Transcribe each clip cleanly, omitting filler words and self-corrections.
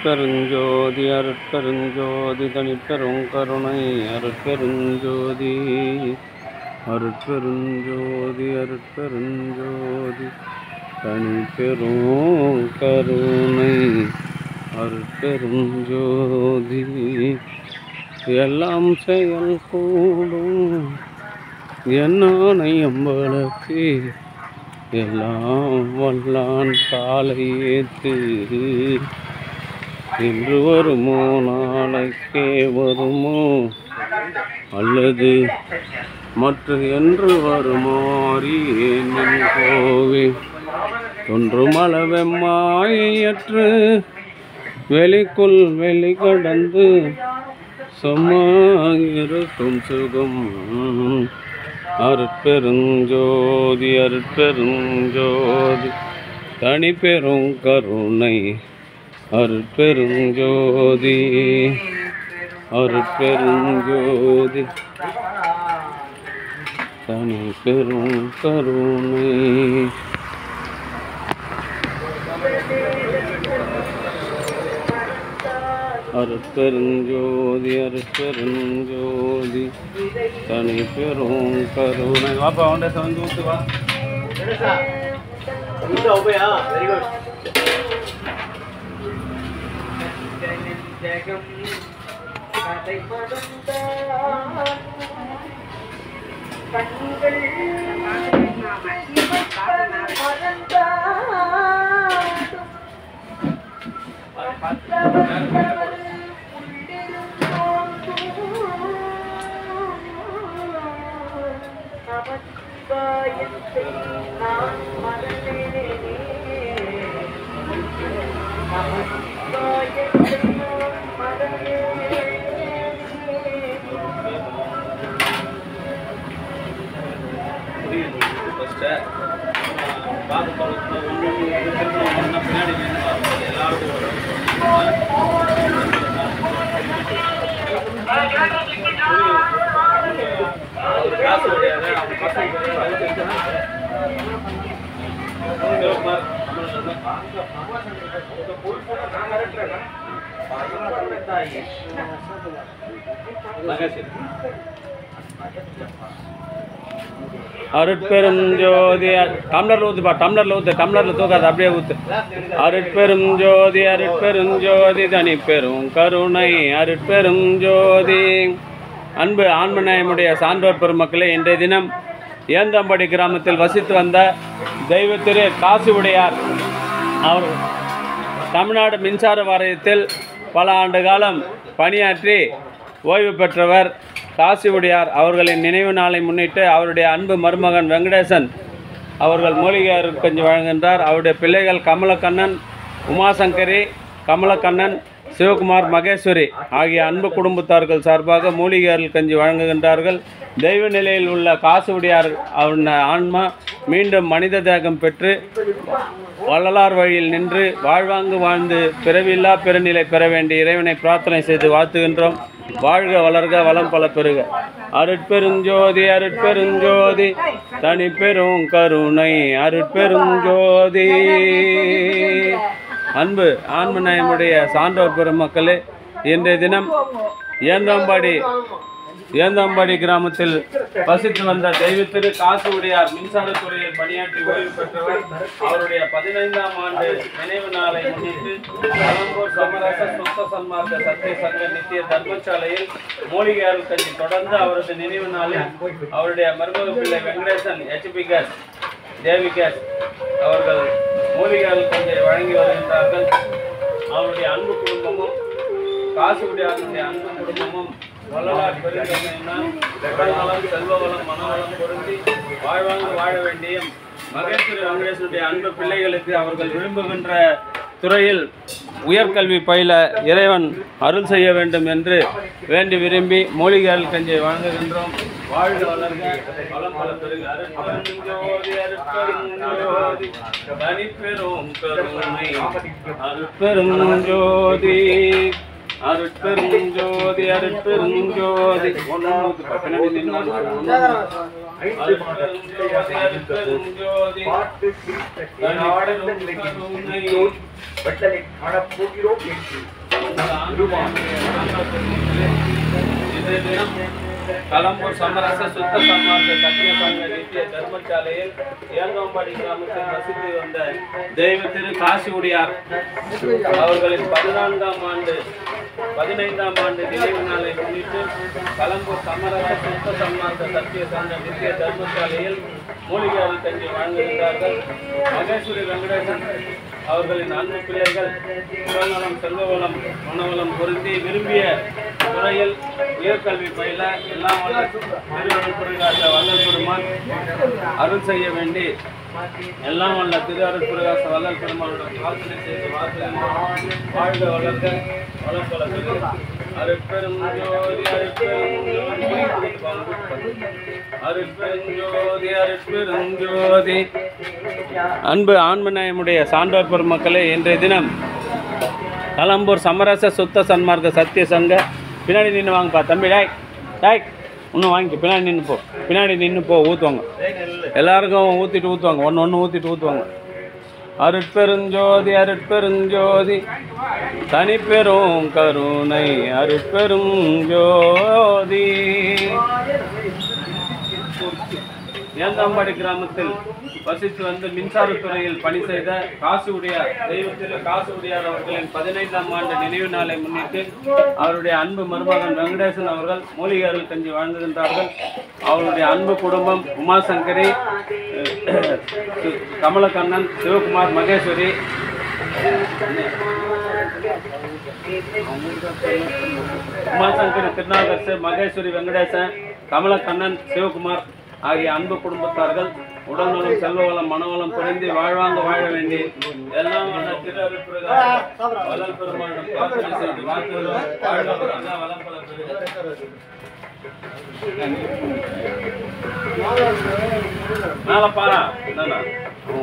அருட்பெருஞ்சோதி அருட்பெருஞ்சோதி தனிப்பெரும் கருணை அருட்பெருஞ்சோதி அருட்பெருஞ்சோதி அருட்பெருஞ்சோதி தனிப்பெரும் கருணை அருட்பெருஞ்சோதி எல்லாம் செயல் கூடும் என்னானை அம்பலக்கு எல்லாம் வல்லான் காலை ஏற்று இன்று வருமோ நாளைக்கே வருமோ அல்லது மற்ற என்று வருமோ அறியேன் கோவே தொன்றுமளவெம்மாயற்று வெளிக்குள் வெளி கடந்து சும்மா இருக்கும் சுகம் அருட்பெருஞ்சோதி அருட்பெருஞ்சோதி தனிப்பெரும் கருணை அருட்பெருஞ்சோதி அருட்பெருஞ்சோதி தனிப்பெரும் கருணை அருட்பெருஞ்சோதி அருட்பெருஞ்சோதி தனிப்பெரும் கருணை. வாப்பா அவன்கிட்ட வந்து ஊத்து வா. Very good. அருட்பெருஞ்சோதி டம்ளர்ல ஊத்துப்பா, டம்ளர்ல ஊத்து, டம்ளர்ல தூக்காது, அப்படியே ஊத்து. அருட்பெருஞ்சோதி அருட்பெருஞ்சோதி தனிப்பெரும் கருணை அருட்பெருஞ்சோதி. அன்பு ஆன்மநேயமுடைய சான்றோர் பெருமக்களே, இன்றைய தினம் ஏந்தம்படி கிராமத்தில் வசித்து வந்த தெய்வ திரு காசி உடையார் அவர் தமிழ்நாடு மின்சார வாரியத்தில் பல ஆண்டு காலம் பணியாற்றி ஓய்வு பெற்றவர் காசி உடையார் அவர்களின் நினைவு நாளை முன்னிட்டு அவருடைய அன்பு மருமகன் வெங்கடேசன் அவர்கள் மூலிகை அருட்கஞ்சி வழங்குகின்றார். அவருடைய பிள்ளைகள் கமலக்கண்ணன், உமாசங்கரி, கமலக்கண்ணன், சிவகுமார், மகேஸ்வரி ஆகிய அன்பு குடும்பத்தார்கள் சார்பாக மூலிகை அருட்கஞ்சி வழங்குகின்றார்கள். தெய்வ நிலையில் உள்ள காசி உடையார் ஆன்மா மீண்டும் மனித தேகம் பெற்று வள்ளலார் வழியில் நின்று வாழ்வாங்கு வாழ்ந்து பிறவில்லா பெருநிலை பெற வேண்டிய இறைவனை பிரார்த்தனை செய்து வாழ்த்துகின்றோம். வாழ்க வளர்க வளம் பல பெறுக. அருட்பெருஞ்சோதி அருட்பெருஞ்சோதி தனிப்பெரும் கருணை அருட்பெருஞ்சோதி. அன்பு ஆன்மநேயமுடைய சான்றோர் பெருமக்களே, இன்றைய தினம் ஏந்தம்படி கிராமத்தில் வசித்து வந்த தெய்வ திரு காசி உடையார் மின்சாரத்துறையில் பணியாற்றி ஓய்வு பெற்றவர். அவருடைய 15ஆம் ஆண்டு நினைவு நாளை முன்னிட்டு கலம்பூர் சமரச சுத்த சன்மார்க்க சத்திய சங்க நித்திய தர்மசாலையில் மூலிகை அருட்கஞ்சி தொடர்ந்து அவரது நினைவு நாளில் அவருடைய மருமக பிள்ளை வெங்கடேசன் HP கேஸ் தேவி கேஸ் அவர்கள் மூலிகை அருட்கஞ்சியை வழங்கி வருகின்றார்கள். அவருடைய அன்பு குடும்பமும் காசி உடையாருடைய அன்பு குடும்பமும் வள்ளலார் பெருந்தன்மையினால் உடல்நலம், செல்வவளம், மனவளம் பொருந்தி வாழ்வாங்கு வாழ வேண்டிய மகேஸ்வரி வெங்கடேசனுடைய அன்பு பிள்ளைகளுக்கு அவர்கள் விரும்புகின்ற துறையில் உயர்கல்வி பயில இறைவன் அருள் செய்ய வேண்டும் என்று வேண்டி விரும்பி மூலிகை அருட்கஞ்சியை வழங்குகின்றோம். வாழ்க வளர்க வளம் பல பெறுக. அருட்பெருஞ்சோதி அருட்பெருஞ்சோதி தனிப்பெரும் கருணை அருட்பெருஞ்சோதி அருட்பெருஞ்சோதி அருட்பெருஞ்சோதி. அருட்பெருஞ்சோதி பாட்டு வட்டலை காணப்போகிறோம் என்று கலம்பூர் சமரச சுத்த சன்மார்க்க சத்திய சங்க நித்திய தர்மசாலையில் ஏர்கோம்பாடி கிராமத்தில் வசித்து வந்த தெய்வ திரு காசி உடையார் அவர்களின் 15ஆம் ஆண்டு நினைவு நாளை முன்னிட்டு கலம்பூர் சமரச சுத்த சன்மார்க்க சத்திய சங்க நித்திய தர்மசாலையில் மூலிகை அருள் கஞ்சி வழங்குகின்றார்கள். மகேஸ்வரி வெங்கடேசன் அவர்களின் அன்பு பிள்ளைகள் உடல்நலம் செல்வவளம் மனவளம் பொருந்தி விரும்பிய துறையில் உயர்கல்வி பயில எல்லாம் வல்ல திருஅருட்புரகாச வள்ளல் பெருமான் அருள் செய்ய வேண்டி எல்லாம் வல்ல திருஅருட்புரகாச வள்ளல் பெருமானுடன் பிரார்த்தனை செய்து வாழ்க வளர்க்க வளர்ப்பளர்கள் அருட்பெரும் ஜோதி அருட்பெருஞ்சோதி அருட்பெருஞ்சோதி. அன்பு ஆன்மநேயமுடைய சான்றோர் பெருமக்களே, இன்றைய தினம் கலம்பூர் சமரச சுத்த சன்மார்க்க சத்திய சங்க பின்னாடி நின்று வாங்கப்பா தம்பி. டாய் இன்னும் வாங்கிக்க, பின்னாடி நின்று போ ஊற்றுவாங்க. எல்லாருக்கும் ஊற்றுவாங்க, ஒன்று ஊற்றிட்டு ஊற்றுவாங்க. அருட்பெருஞ்சோதி அருட்பெருஞ்சோதி தனிப்பெரும் கருணை அருட்பெரும் ஜோதி. ஏந்தாம்பாடி கிராமத்தில் வசித்து வந்து மின்சாரத்துறையில் பணி செய்த காசி உடையார் தெய்வத்தில் காசி உடையார் அவர்களின் 15ஆம் ஆண்டு நினைவு நாளை முன்னிட்டு அவருடைய அன்பு மருமகன் வெங்கடேசன் அவர்கள் மூலிகை அருள் கஞ்சி வாழ்ந்துகின்றார்கள். அவருடைய அன்பு குடும்பம் உமாசங்கரி, கமலக்கண்ணன், சிவகுமார், மகேஸ்வரி, உமாசங்கரி, திருநாகரசு, மகேஸ்வரி, வெங்கடேசன், கமலக்கண்ணன், சிவகுமார் ஆகிய அன்பு குடும்பத்தார்கள் உடல்நலம் செல்வவளம் மனவளம் குறைந்து வாழ்வாங்க வாழ வேண்டி எல்லாம் வள்ளல் பெருமானிடம் பிரார்த்தனை செய்து வளம் பல மேல பாரா என்னன்னா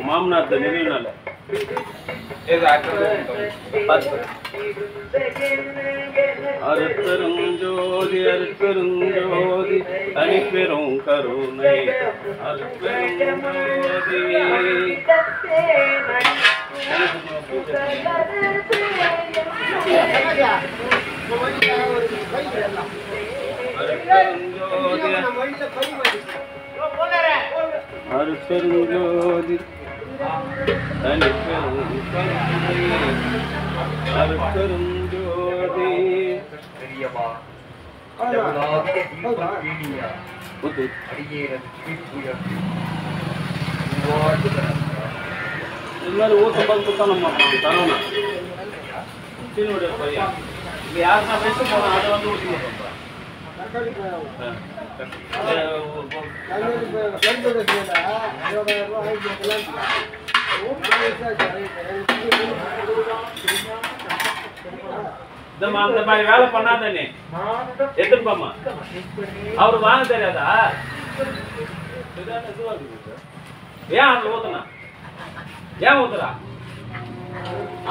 மாமனார் நினைவு நாள் அருட்பெருஞ்சோதி அருட்பெருஞ்சோதி தனிப்பெரும் கருணை அருட்பெருஞ்சோதி. அருட்பெருஞ்சோதி அருட்பெருஞ்சோதி. எல்லாரும் ஊத்தம் குத்தணுமா தரணும். யாருன்னா பேச போறோம் அதை வந்து ஊற்றி இந்த மாதிரி வேலை பண்ணாதானே எதிர்ப்பாமா அவரு வாங்க தெரியாதா? ஏன் அது ஊத்துனா ஏன் ஊத்துறா?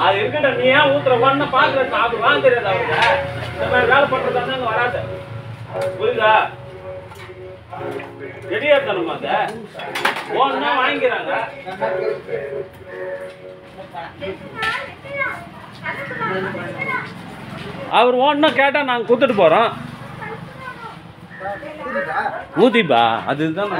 அது இருக்கட்ட நீ ஏன் ஊத்துற ஒன்னு பாக்குற அவரு வாங்க தெரியாதா? அவருக்கு இந்த மாதிரி வேலை பண்றதா வராது, புரியுதா? ரெடியா இருக்கணுமா? அத ஒன்னா வாங்கிக்கிறாங்க. அவர் ஒன்னா கேட்டா நாங்க குத்துட்டு போறோம். ஊதிப்பா அதுதான்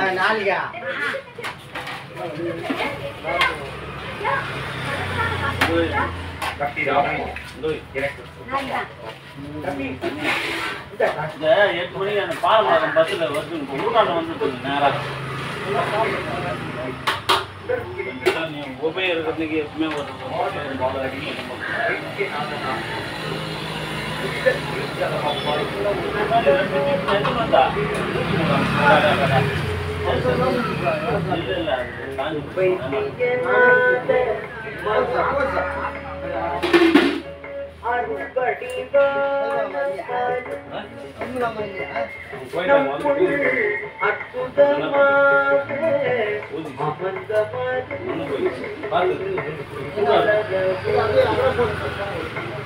இந்த 8 மணிக்கு அந்த பாலமரம் பஸ்ல வந்து ஊட்டாண்ட வந்துட்டு நேரம் உபயோகிக்கிறதுக்கு எப்பவுமே ஒரு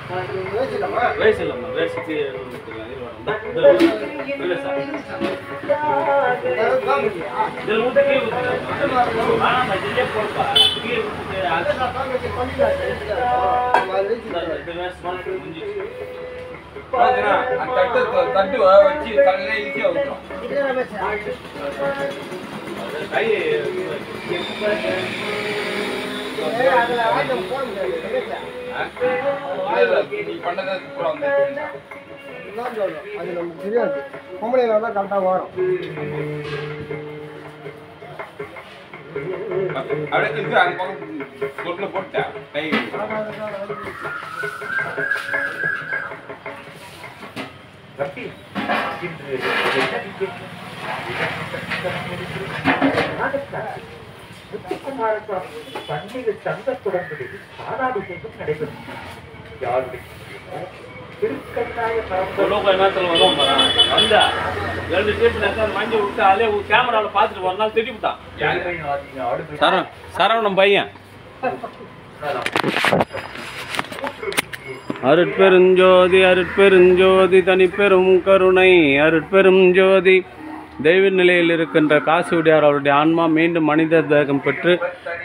வயசு இல்லைம்மா வயசுக்கு தட்டு வச்சு தலையில ஈஸியா ஊத்துறோம் கை நீ பண்ணதை பூரா வந்து அது நமக்கு தெரியாது பொம்பளைங்க தான் கரெக்டாக வரும் அப்படியே திருப்பி அந்த பக்கம் பொருளை போட்டேன் கை பண்டிகை சங்கத்துடன் பாலாபிஷேகம் நடைபெறும் யாருடைய நேரத்தில் வரும் வந்தா 2 டீப் மஞ்சள் விட்டு அதே கேமராவில் பார்த்துட்டு ஒரு நாள் திட்டி விட்டான் சரவணம் பையன் அருட்பெருஞ்சோதி அருட்பெருஞ்சோதி தனிப்பெரும் கருணை அருட்பெரும் ஜோதி தெய்வ நிலையில் இருக்கின்ற காசியுடையார் அவருடைய ஆன்மா மீண்டும் மனித தேகம் பெற்று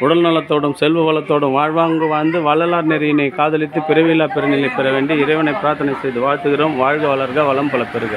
உடல் நலத்தோடும் செல்வ வளத்தோடும் வாழ்வாங்கு வாழ்ந்து வள்ளலார் நெறியினை காதலித்து பிறவியில்லா பெருநிலை பெற வேண்டி இறைவனை பிரார்த்தனை செய்து வாழ்த்துகிறோம். வாழ்க வளர்க வளம் பல பெறுக.